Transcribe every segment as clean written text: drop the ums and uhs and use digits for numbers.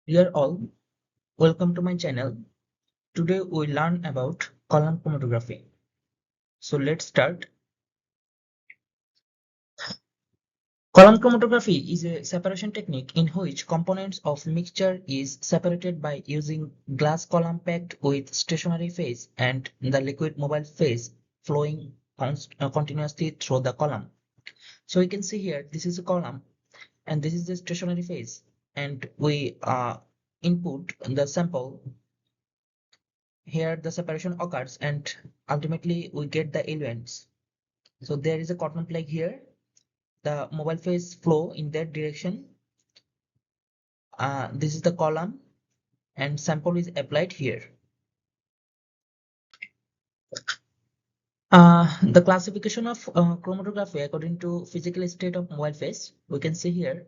Dear all, welcome to my channel. Today we learn about column chromatography. So let's start. Column chromatography is a separation technique in which components of mixture is separated by using glass column packed with stationary phase and the liquid mobile phase flowing continuously through the column. So we can see here this is a column and this is the stationary phase, and we input the sample. Here the separation occurs and ultimately we get the elements. So there is a cotton plug here. The mobile phase flow in that direction. This is the column and sample is applied here. The classification of chromatography according to physical state of mobile phase, we can see here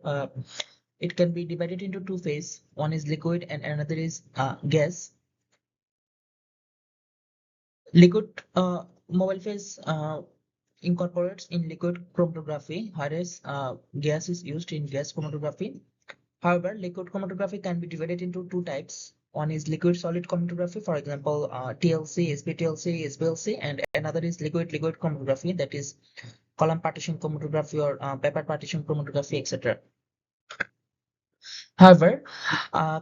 it can be divided into two phases. One is liquid and another is gas. Liquid mobile phase incorporates in liquid chromatography, whereas gas is used in gas chromatography. However, liquid chromatography can be divided into two types. One is liquid solid chromatography, for example, TLC, SPTLC, SPLC, and another is liquid liquid chromatography, that is column partition chromatography or paper partition chromatography, etc. However,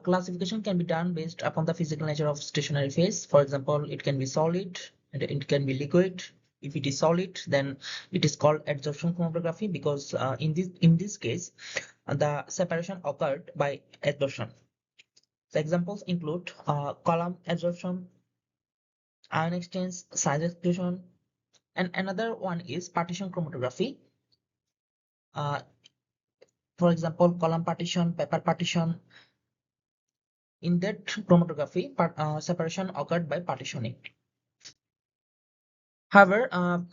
classification can be done based upon the physical nature of stationary phase. For example, it can be solid and it can be liquid. If it is solid, then it is called adsorption chromatography because in this case, the separation occurred by adsorption. The examples include column adsorption, ion exchange, size exclusion, and another one is partition chromatography. Uh, for example, column partition, paper partition. In that chromatography, separation occurred by partitioning. However,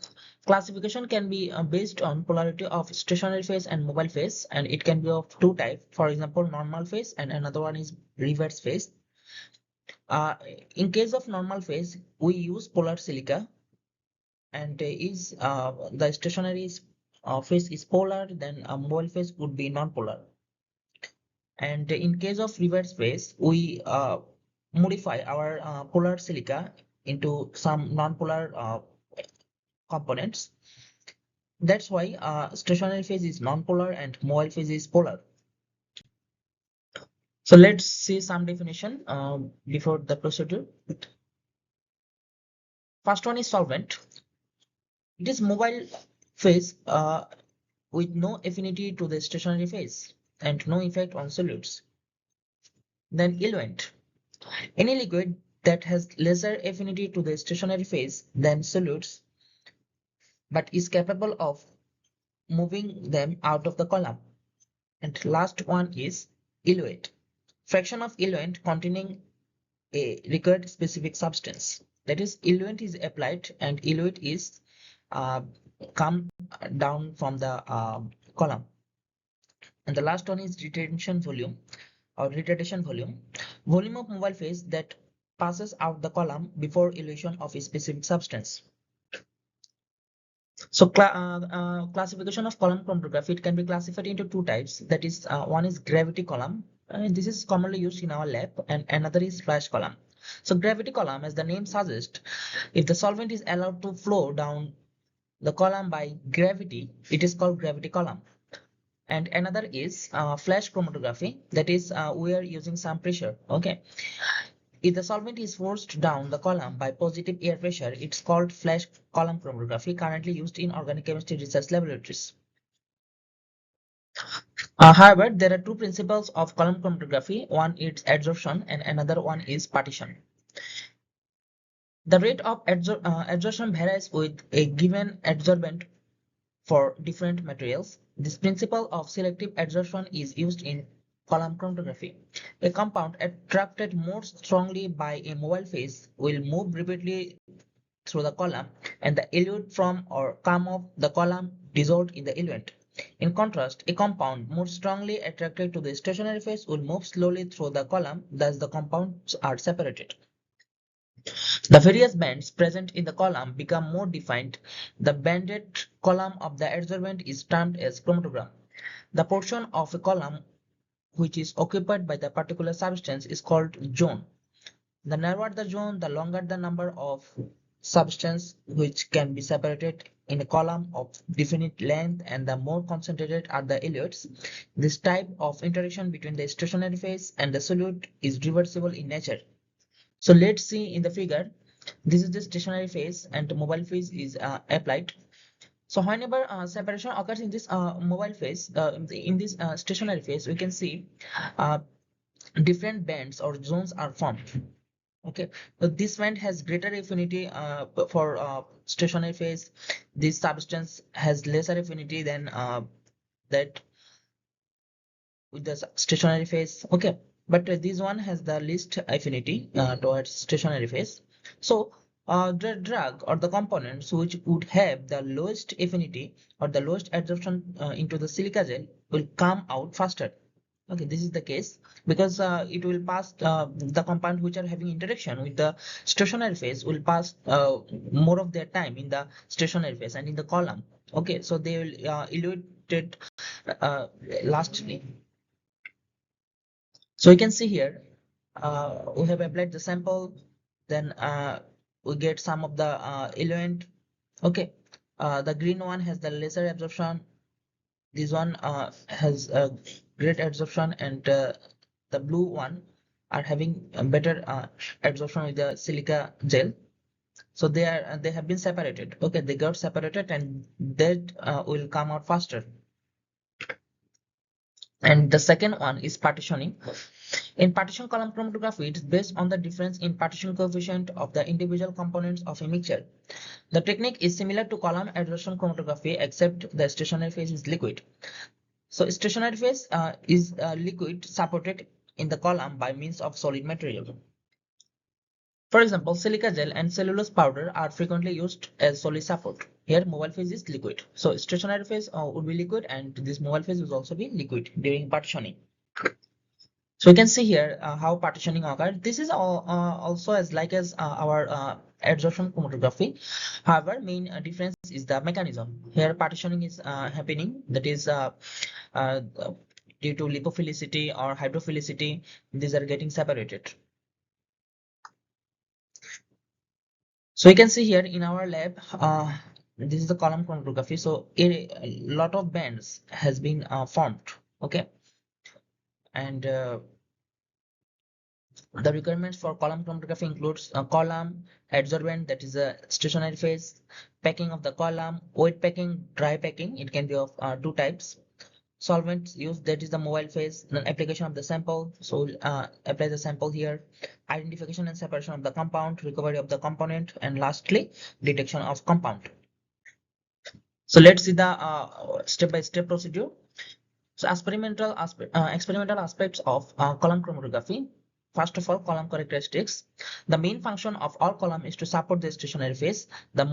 classification can be based on polarity of stationary phase and mobile phase, and it can be of two types. For example, normal phase and another one is reverse phase. Uh, in case of normal phase, we use polar silica, and the stationary phase is polar, then a mobile phase would be non-polar. And in case of reverse phase, we modify our polar silica into some non-polar components. That's why stationary phase is non-polar and mobile phase is polar. So let's see some definition before the procedure. First one is solvent. It is mobile phase with no affinity to the stationary phase and no effect on solutes. Then elute. Any liquid that has lesser affinity to the stationary phase than solutes but is capable of moving them out of the column. And last one is elute. Fraction of elute containing a required specific substance. That is, elute is applied and elute is uh, come down from the column. And the last one is retention volume or retardation volume. Volume of mobile phase that passes out the column before elution of a specific substance. So classification of column chromatography, it can be classified into two types. That is, one is gravity column. This is commonly used in our lab, and another is flash column. So gravity column, as the name suggests, if the solvent is allowed to flow down the column by gravity, it is called gravity column. And another is flash chromatography, that is we are using some pressure. Okay, if the solvent is forced down the column by positive air pressure, it's called flash column chromatography, currently used in organic chemistry research laboratories. However, there are two principles of column chromatography. One is adsorption and another one is partition. The rate of adsorption varies with a given adsorbent for different materials. This principle of selective adsorption is used in column chromatography. A compound attracted more strongly by a mobile phase will move repeatedly through the column, and the elute from or come off the column dissolved in the eluent. In contrast, a compound more strongly attracted to the stationary phase will move slowly through the column, thus the compounds are separated. The various bands present in the column become more defined. The banded column of the adsorbent is termed as chromatogram. The portion of a column which is occupied by the particular substance is called zone. The narrower the zone, the longer the number of substance which can be separated in a column of definite length, and the more concentrated are the elutes. This type of interaction between the stationary phase and the solute is reversible in nature. So let's see in the figure. This is the stationary phase and the mobile phase is applied. So whenever separation occurs in this mobile phase, in this stationary phase, we can see uh, different bands or zones are formed. Okay, so this band has greater affinity for stationary phase. This substance has lesser affinity than that with the stationary phase. Okay, but this one has the least affinity towards stationary phase. So the drug or the components which would have the lowest affinity or the lowest absorption into the silica gel will come out faster. Okay, this is the case because it will pass the compound which are having interaction with the stationary phase will pass more of their time in the stationary phase and in the column. Okay, so they will elute it uh, lastly. So you can see here, we have applied the sample, then we get some of the eluent. Okay, the green one has the lesser absorption. This one has a great absorption, and the blue one are having a better absorption with the silica gel. So they have been separated. Okay, they got separated, and that will come out faster. And the second one is partitioning. In partition column chromatography, it is based on the difference in partition coefficient of the individual components of a mixture. The technique is similar to column adsorption chromatography, except the stationary phase is liquid. So stationary phase is liquid supported in the column by means of solid material. For example, silica gel and cellulose powder are frequently used as solid support. Here, mobile phase is liquid. So stationary phase would be liquid, and this mobile phase will also be liquid during partitioning. So you can see here how partitioning occurs. This is also as like as our adsorption chromatography. However, main difference is the mechanism. Here partitioning is happening, that is uh, due to lipophilicity or hydrophilicity, these are getting separated. So you can see here in our lab, this is the column chromatography. So a lot of bands has been formed. Okay, and the requirements for column chromatography includes a column, adsorbent, that is a stationary phase, packing of the column, wet packing, dry packing. It can be of two types. Solvents used, that is the mobile phase. Then application of the sample. So apply the sample here. Identification and separation of the compound, recovery of the component, and lastly, detection of compound. So let's see the step-by-step procedure. So experimental aspects of column chromatography. First of all, column characteristics. The main function of all column is to support the stationary phase. The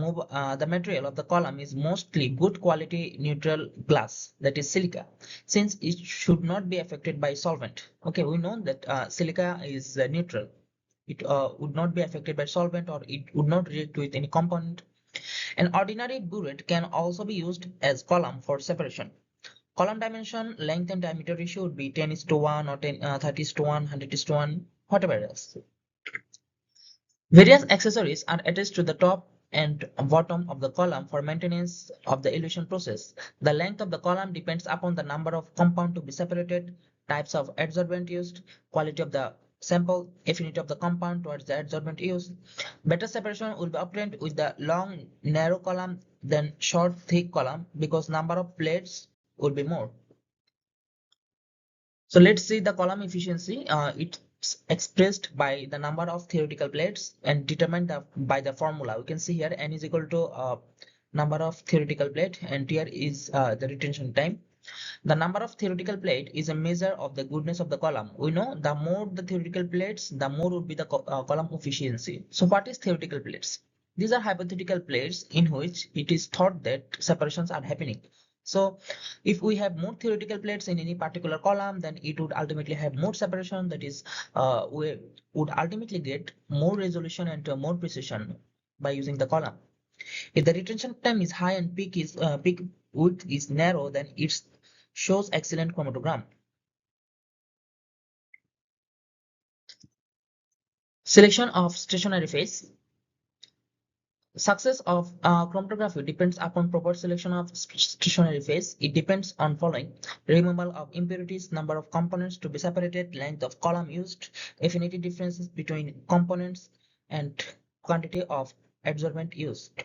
material of the column is mostly good quality neutral glass, that is silica, since it should not be affected by solvent. Okay, we know that silica is neutral. It would not be affected by solvent, or it would not react with any component. An ordinary burette can also be used as column for separation. Column dimension, length and diameter ratio would be 10:1 or 30:1, 100:1, whatever else. Various accessories are attached to the top and bottom of the column for maintenance of the elution process. The length of the column depends upon the number of compound to be separated, types of adsorbent used, quality of the sample, affinity of the compound towards the adsorbent used. Better separation will be obtained with the long, narrow column than short, thick column, because number of plates will be more. So let's see the column efficiency. It's expressed by the number of theoretical plates and determined by the formula. We can see here n is equal to number of theoretical plate, and here is the retention time. The number of theoretical plate is a measure of the goodness of the column. We know the more the theoretical plates, the more would be the column efficiency. So what is theoretical plates? These are hypothetical plates in which it is thought that separations are happening. So if we have more theoretical plates in any particular column, then it would ultimately have more separation. That is, we would ultimately get more resolution and more precision by using the column. If the retention time is high and peak width is narrow, then it shows excellent chromatogram. Selection of stationary phase. Success of chromatography depends upon proper selection of stationary phase. It depends on following: removal of impurities, number of components to be separated, length of column used, affinity differences between components, and quantity of adsorbent used.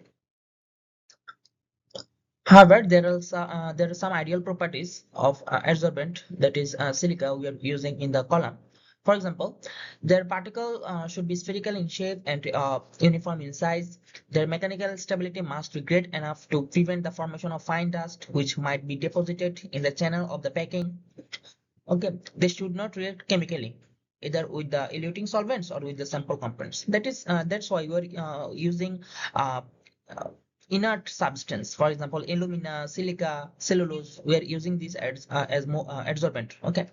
However, there are some ideal properties of adsorbent, that is silica, we are using in the column. For example, their particle should be spherical in shape and uniform in size. Their mechanical stability must be great enough to prevent the formation of fine dust, which might be deposited in the channel of the packing. Okay, they should not react chemically, either with the eluting solvents or with the sample components. That's why we are using uh, uh, inert substance. For example, alumina, silica, cellulose. We are using these as adsorbent. Okay,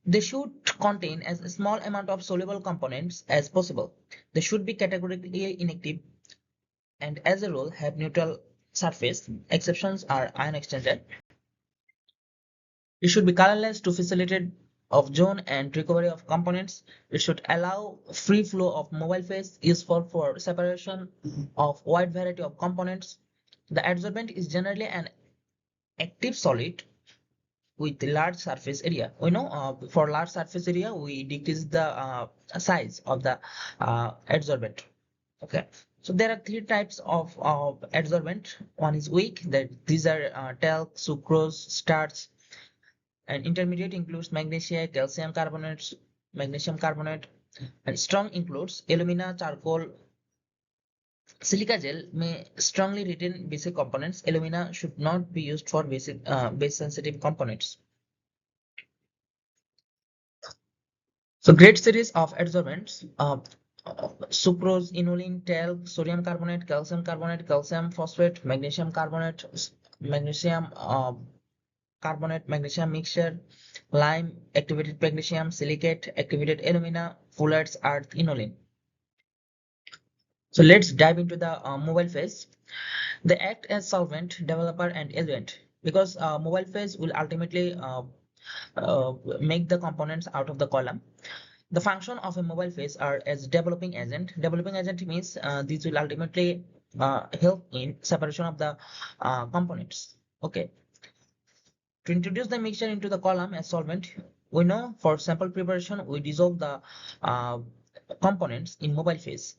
they should contain as a small amount of soluble components as possible. They should be categorically inactive and as a rule have neutral surface. Exceptions are ion exchanger. It should be colorless to facilitate of zone and recovery of components. It should allow free flow of mobile phase, useful for separation of wide variety of components. The adsorbent is generally an active solid with large surface area. We know for large surface area we decrease the size of the adsorbent. Okay, so there are three types of adsorbent. One is weak, that these are talc, sucrose, starch. And intermediate includes magnesia, magnesium carbonate, and strong includes alumina, charcoal. Silica gel may strongly retain basic components. Alumina should not be used for base sensitive components. So great series of adsorbents: sucrose, inulin, talc, sodium carbonate, calcium phosphate, magnesium carbonate, magnesium carbonate, magnesium mixture, lime, activated magnesium, silicate, activated alumina, fullerenes, earth, inulin. So let's dive into the mobile phase. They act as solvent, developer, and elute, because mobile phase will ultimately make the components out of the column. The function of a mobile phase are as developing agent. Developing agent means these will ultimately help in separation of the components. Okay. To introduce the mixture into the column as solvent, we know for sample preparation we dissolve the uh, components in mobile phase.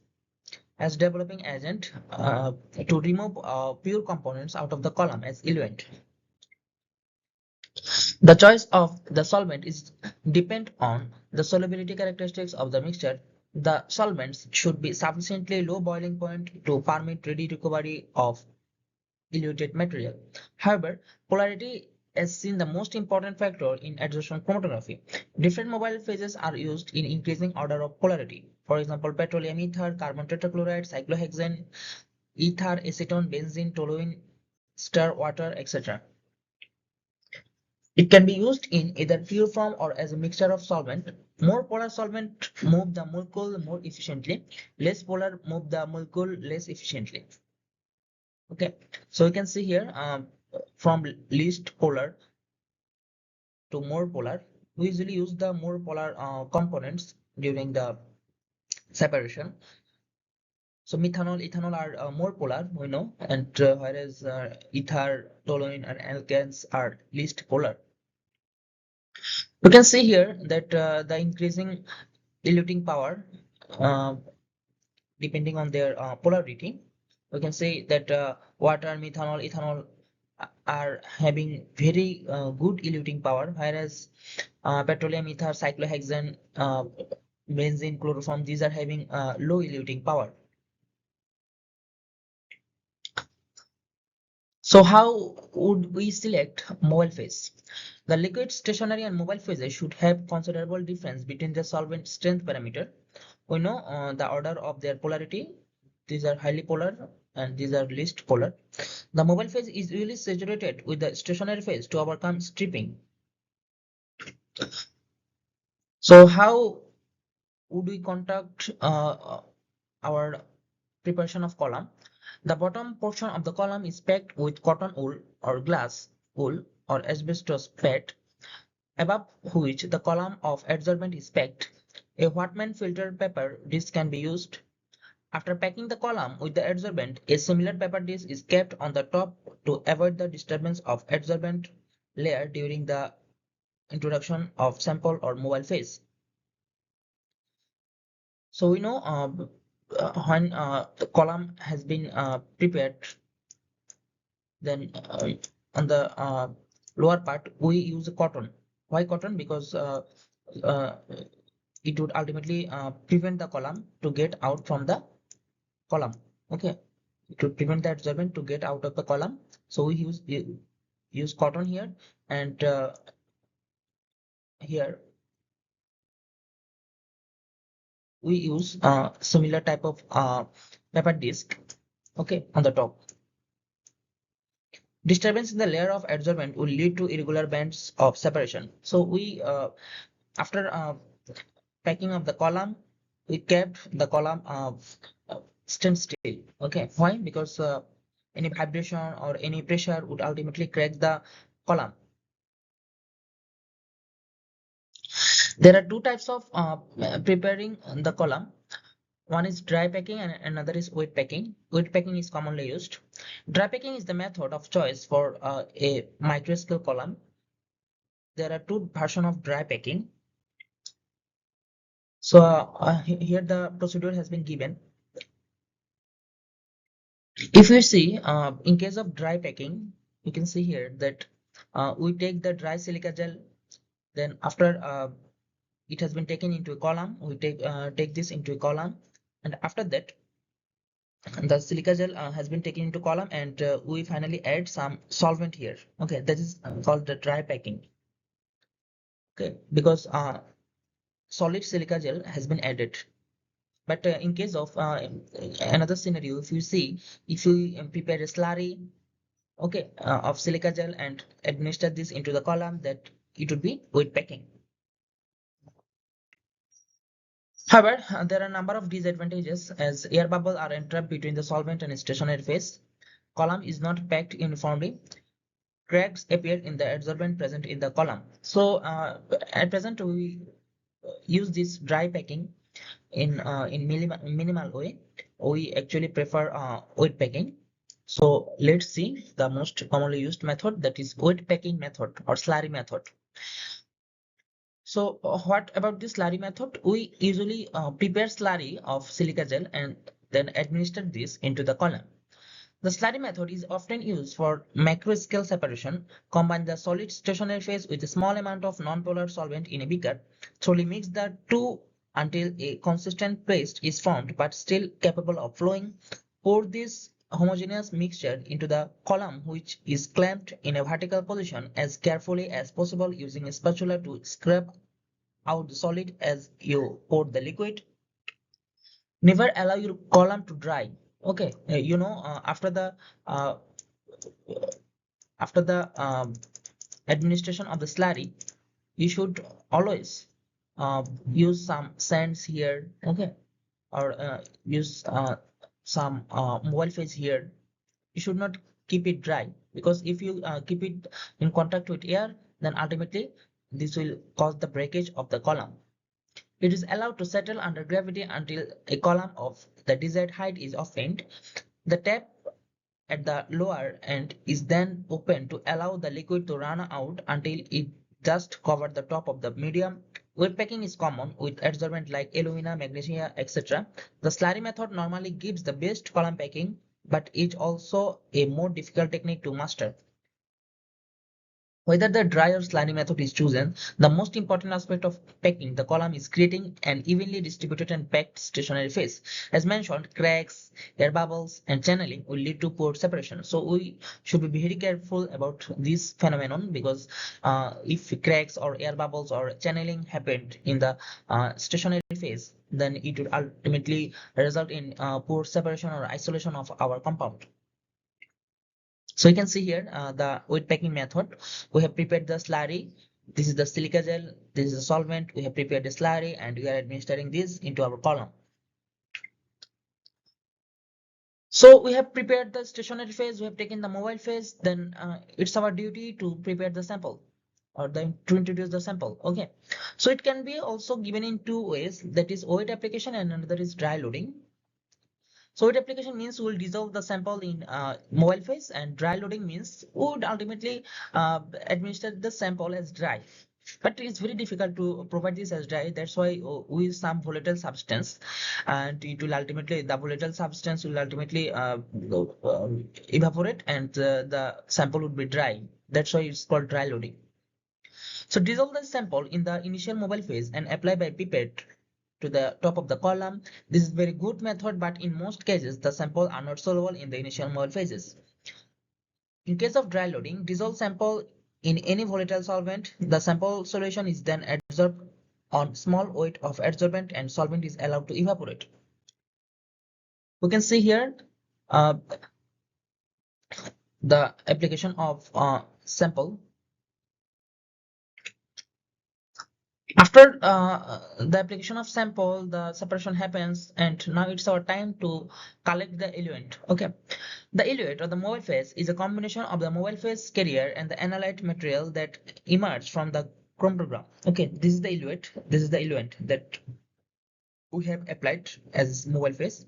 As developing agent, to remove pure components out of the column as eluent. The choice of the solvent is depend on the solubility characteristics of the mixture. The solvents should be sufficiently low boiling point to permit ready recovery of eluted material. However, polarity is seen the most important factor in adsorption chromatography. Different mobile phases are used in increasing order of polarity. For example, petroleum ether, carbon tetrachloride, cyclohexane, ether, acetone, benzene, toluene, star water, etc. It can be used in either pure form or as a mixture of solvent. More polar solvent move the molecule more efficiently. Less polar move the molecule less efficiently. Okay, so you can see here from least polar to more polar. We usually use the more polar components during the separation. So methanol, ethanol are more polar, we know, and whereas ether, toluene, and alkanes are least polar. You can see here that the increasing eluting power uh, depending on their polarity. You can see that water, methanol, ethanol are having very good eluting power, whereas petroleum ether, cyclohexane, benzene, chloroform, these are having low eluting power. So how would we select mobile phase? The liquid, stationary, and mobile phases should have considerable difference between the solvent strength parameter. We know the order of their polarity. These are highly polar and these are least polar. The mobile phase is usually saturated with the stationary phase to overcome stripping. So how would we conduct our preparation of column? The bottom portion of the column is packed with cotton wool or glass wool or asbestos pad, above which the column of adsorbent is packed. A Whatman filter paper disk can be used. After packing the column with the adsorbent, a similar paper disk is kept on the top to avoid the disturbance of adsorbent layer during the introduction of sample or mobile phase. So we know when the column has been prepared, then on the lower part we use cotton. Why cotton? Because uh, it would ultimately prevent the column to get out from the column. Okay, to prevent the adsorbent to get out of the column, so we use cotton here, and here we use similar type of paper disc, okay, on the top. Disturbance in the layer of adsorbent will lead to irregular bands of separation. So we after packing of the column, we kept the column stand still. Okay, why? Because any vibration or any pressure would ultimately crack the column. There are two types of preparing the column. One is dry packing and another is wet packing. Wet packing is commonly used. Dry packing is the method of choice for a microscale column. There are two versions of dry packing. So here the procedure has been given. If you see, in case of dry packing, you can see here that we take the dry silica gel. Then after it has been taken into a column, we take this into a column, and after that the silica gel has been taken into column, and we finally add some solvent here. Okay, that is called the dry packing. Okay, because solid silica gel has been added. But in case of another scenario, if you see, if you prepare a slurry, okay, of silica gel and administer this into the column, that it would be wet packing. However, there are a number of disadvantages as air bubbles are entrapped between the solvent and stationary phase. Column is not packed uniformly. Cracks appear in the adsorbent present in the column. So at present we use this dry packing in minimal way. We actually prefer wet packing. So let's see the most commonly used method, that is wet packing method or slurry method. So what about this slurry method? We usually prepare slurry of silica gel and then administer this into the column. The slurry method is often used for macro-scale separation. Combine the solid stationary phase with a small amount of non-polar solvent in a beaker. Thoroughly mix the two until a consistent paste is formed but still capable of flowing. Pour this homogeneous mixture into the column, which is clamped in a vertical position, as carefully as possible using a spatula to scrape out the solid as you pour the liquid. Never allow your column to dry. Okay, uh, after the administration of the slurry, you should always use some sands here, okay, or use some mobile phase here. You should not keep it dry, because if you keep it in contact with air, then ultimately this will cause the breakage of the column. It is allowed to settle under gravity until a column of the desired height is obtained. The tap at the lower end is then opened to allow the liquid to run out until it just covers the top of the medium. Wet packing is common with adsorbent like alumina, magnesia, etc. The slurry method normally gives the best column packing, but is also a more difficult technique to master. Whether the dry or slurry method is chosen, the most important aspect of packing the column is creating an evenly distributed and packed stationary phase. As mentioned, cracks, air bubbles, and channeling will lead to pore separation. So we should be very careful about this phenomenon, because if cracks or air bubbles or channeling happened in the stationary phase, then it will ultimately result in pore separation or isolation of our compound. So you can see here the wet packing method. We have prepared the slurry. This is the silica gel. This is the solvent. We have prepared the slurry and we are administering this into our column. So we have prepared the stationary phase. We have taken the mobile phase. Then it's our duty to prepare the sample. or to introduce the sample. Okay, so it can be also given in two ways, that is wet application and another is dry loading. So wet application means we will dissolve the sample in mobile phase, and dry loading means we would ultimately administer the sample as dry. But it's very difficult to provide this as dry. That's why we use some volatile substance, and it will ultimately, the volatile substance will ultimately evaporate, and the sample would be dry. That's why it's called dry loading. So dissolve the sample in the initial mobile phase and apply by pipette to the top of the column. This is very good method, but in most cases the samples are not soluble in the initial mobile phases. In case of dry loading, dissolve sample in any volatile solvent. The sample solution is then adsorbed on small weight of adsorbent, and solvent is allowed to evaporate. We can see here uh, the application of sample. After the application of sample, the separation happens, and now it's our time to collect the elute. Okay, the elute or the mobile phase is a combination of the mobile phase carrier and the analyte material that emerge from the chromatograph. Okay, this is the elute. This is the elute that we have applied as mobile phase.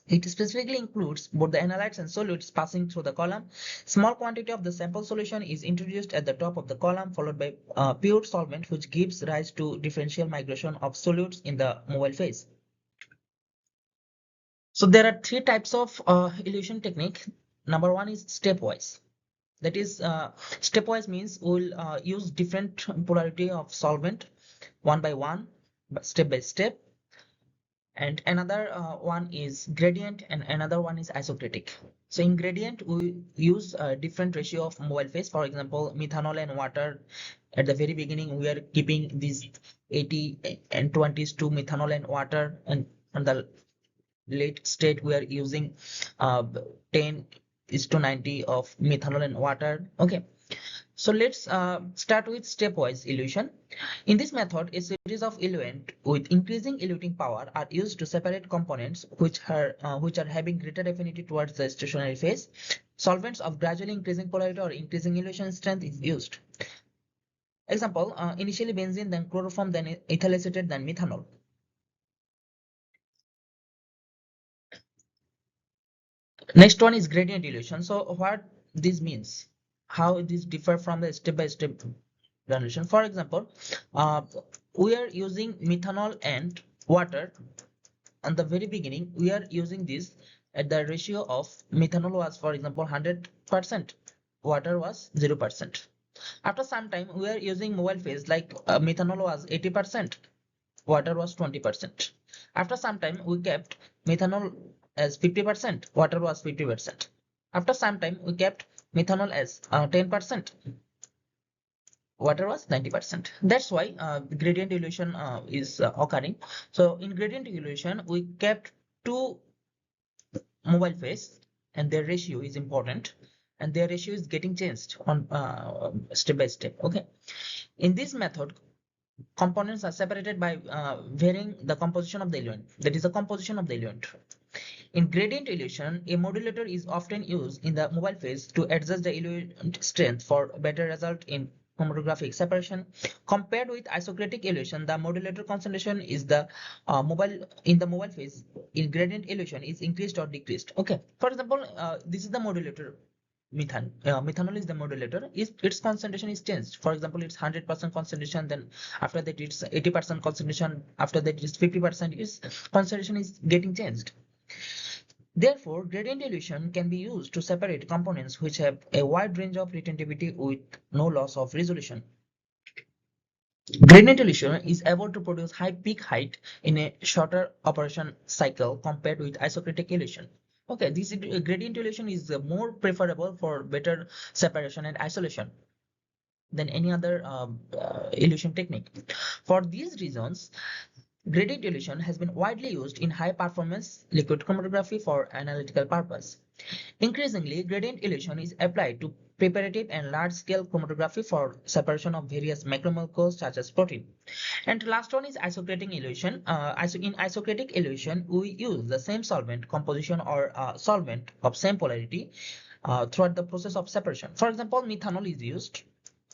It specifically includes both the analytes and solutes passing through the column. Small quantity of the sample solution is introduced at the top of the column, followed by pure solvent, which gives rise to differential migration of solutes in the mobile phase. So there are three types of elution technique. Number one is stepwise. That is, stepwise means we'll use different polarity of solvent one by one, step by step. And another one is gradient, and another one is isocratic. So in gradient we use a different ratio of mobile phase. For example, methanol and water, at the very beginning we are keeping these 80 and 20s to methanol and water, and on the late state we are using 10 is to 90 of methanol and water. Okay, so let's start with stepwise elution. In this method, a series of eluent with increasing eluting power are used to separate components which are having greater affinity towards the stationary phase. Solvents of gradually increasing polarity or increasing elution strength is used. Example, initially benzene, then chloroform, then ethyl acetate, then methanol. Next one is gradient elution. So what this means, how this differ from the step-by-step transition. For example, we are using methanol and water. On the very beginning, we are using this at the ratio of methanol was, for example, 100%, water was 0%. After some time, we are using mobile phase, like methanol was 80%, water was 20%. After some time, we kept methanol as 50%, water was 50%. After some time, we kept methanol as 10%, water was 90%. That's why gradient dilution is occurring. So in gradient dilution, we kept two mobile phase, and their ratio is important, and their ratio is getting changed on step by step. Okay, in this method, components are separated by varying the composition of the eluent. That is the composition of the eluent. In gradient elution, a modulator is often used in the mobile phase to adjust the eluent strength for better result in chromatographic separation. Compared with isocratic elution, the modulator concentration is the mobile phase in gradient elution is increased or decreased. Okay, for example, this is the modulator. Methanol is the modulator. Its concentration is changed. For example, it's 100% concentration, then after that it's 80% concentration, after that it's 50%. Its concentration is getting changed. Therefore, gradient elution can be used to separate components which have a wide range of retentivity with no loss of resolution. Gradient elution is able to produce high peak height in a shorter operation cycle compared with isocratic elution. Okay, this gradient elution is more preferable for better separation and isolation than any other elution technique. For these reasons, gradient elution has been widely used in high performance liquid chromatography for analytical purpose. Increasingly, gradient elution is applied to preparative and large-scale chromatography for separation of various macromolecules such as protein. And last one is isocratic elution. In isocratic elution, we use the same solvent composition or solvent of same polarity throughout the process of separation. For example, methanol is used.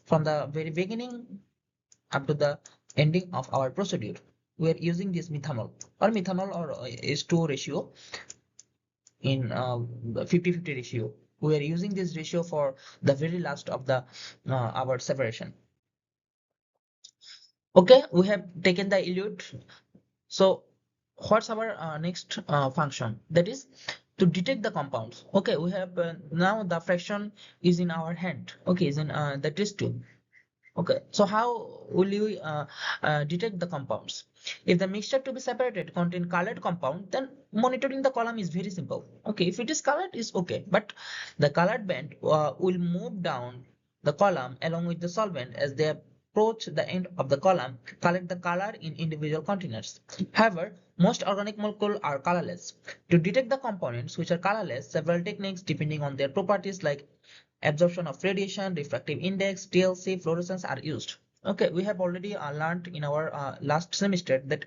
from the very beginning up to the ending of our procedure, we are using this methanol or H2O ratio in 50-50 ratio. We are using this ratio for the very last of the our separation. Okay, we have taken the elute. So what's our next function? That is to detect the compounds. Okay, we have now the fraction is in our hand. Okay, is in the test tube. Okay, so how will you detect the compounds? If the mixture to be separated contain colored compound, then monitoring the column is very simple. Okay, if it is colored, is okay, but the colored band will move down the column along with the solvent as they approach the end of the column, collect the color in individual containers. However, most organic molecules are colorless. To detect the components which are colorless, several techniques depending on their properties like absorption of radiation, refractive index, TLC, fluorescence are used. Okay, we have already learned in our last semester that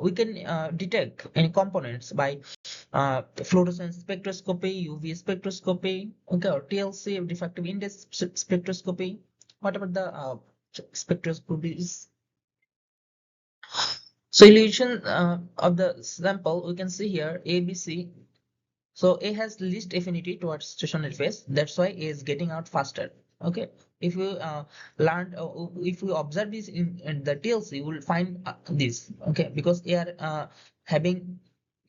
we can detect any components by fluorescence spectroscopy, UV spectroscopy, okay, or TLC, refractive index spectroscopy, whatever the spectroscopy is. Solution of the sample we can see here A, B, C. So A has least affinity towards stationary phase. That's why A is getting out faster. Okay. If you if we observe this in the TLC, we'll find this. Okay, because they are having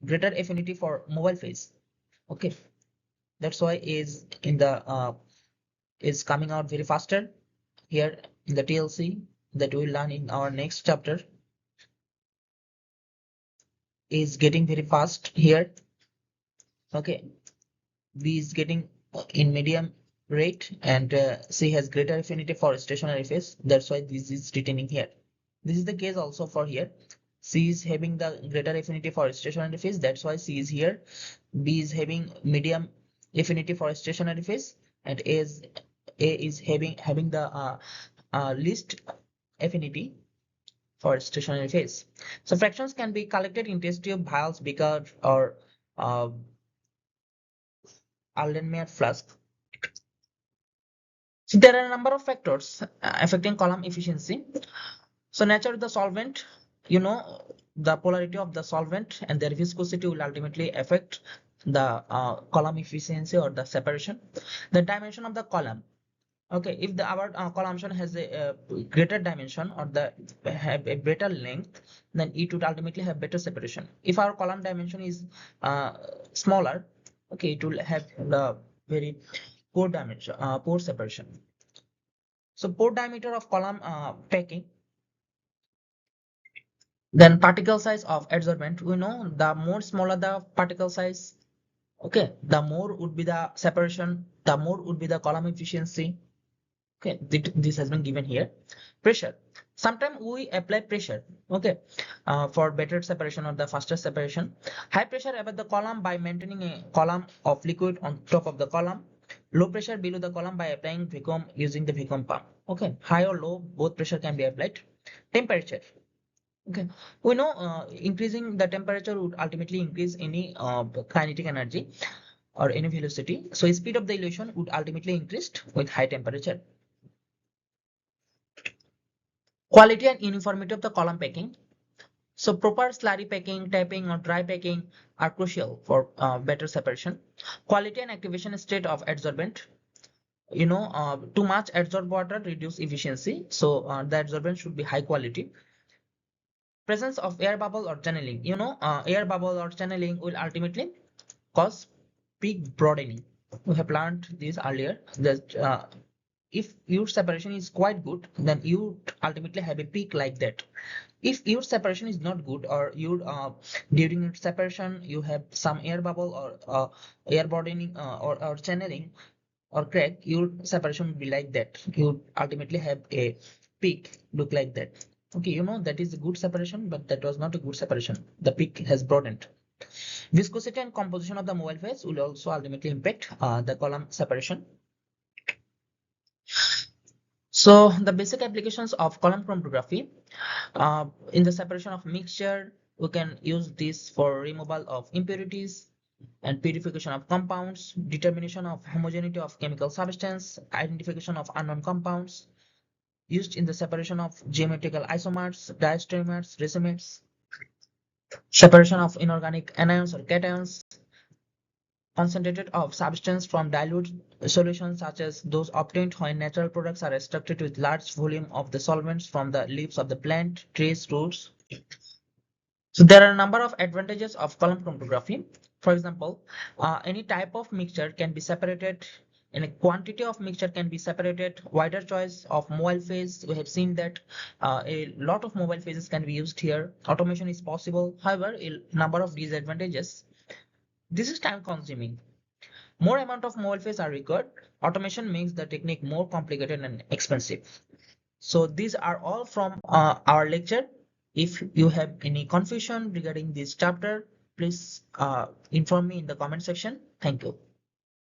greater affinity for mobile phase. Okay, that's why A is in the is coming out very faster here in the TLC that we'll learn in our next chapter. A is getting very fast here. Okay. B is getting in medium rate and C has greater affinity for stationary phase. That's why this is retaining here. This is the case also for here. C is having the greater affinity for stationary phase. That's why C is here. B is having medium affinity for stationary phase, and A is having the least affinity for stationary phase. So fractions can be collected in test tube, vials, beaker, or uh, Allenmeyer flask. So there are a number of factors affecting column efficiency. So nature of the solvent, you know, the polarity of the solvent and their viscosity will ultimately affect the column efficiency or the separation. The dimension of the column. Okay, if the our column has a greater dimension or the have a better length, then it would ultimately have better separation. If our column dimension is smaller, okay, it will have the very poor dimension, poor separation. So pore diameter of column packing, then particle size of adsorbent. We know the more smaller the particle size, okay, the more would be the separation, the more would be the column efficiency. Okay, this has been given here. Pressure. Sometimes we apply pressure, okay, for better separation or the faster separation. High pressure above the column by maintaining a column of liquid on top of the column. Low pressure below the column by applying vacuum using the vacuum pump. Okay, high or low, both pressure can be applied. Temperature. Okay, we know increasing the temperature would ultimately increase any kinetic energy or any velocity. So speed of the elution would ultimately increase with high temperature. Quality and uniformity of the column packing. So proper slurry packing, tapping or dry packing are crucial for better separation. Quality and activation state of adsorbent. You know, too much adsorbed water reduce efficiency. So the adsorbent should be high quality. Presence of air bubble or channeling. You know, air bubble or channeling will ultimately cause peak broadening. We have learned this earlier that if your separation is quite good, then you ultimately have a peak like that. If your separation is not good or you during your separation you have some air bubble or air broadening or channeling or crack, your separation will be like that. You ultimately have a peak look like that. Okay, you know that is a good separation, but that was not a good separation. The peak has broadened. Viscosity and composition of the mobile phase will also ultimately impact the column separation. So the basic applications of column chromatography in the separation of mixture, we can use this for removal of impurities and purification of compounds, determination of homogeneity of chemical substance, identification of unknown compounds, used in the separation of geometrical isomers, diastereomers, racemers, separation of inorganic anions or cations, concentrated of substance from dilute solutions such as those obtained when natural products are extracted with large volume of the solvents from the leaves of the plant, trees, roots. So there are a number of advantages of column chromatography. For example, any type of mixture can be separated, and a quantity of mixture can be separated. Wider choice of mobile phase. We have seen that a lot of mobile phases can be used here. Automation is possible. However, a number of disadvantages. This is time consuming. More amount of mobile phase are required. Automation makes the technique more complicated and expensive. So these are all from our lecture. If you have any confusion regarding this chapter, please inform me in the comment section. Thank you.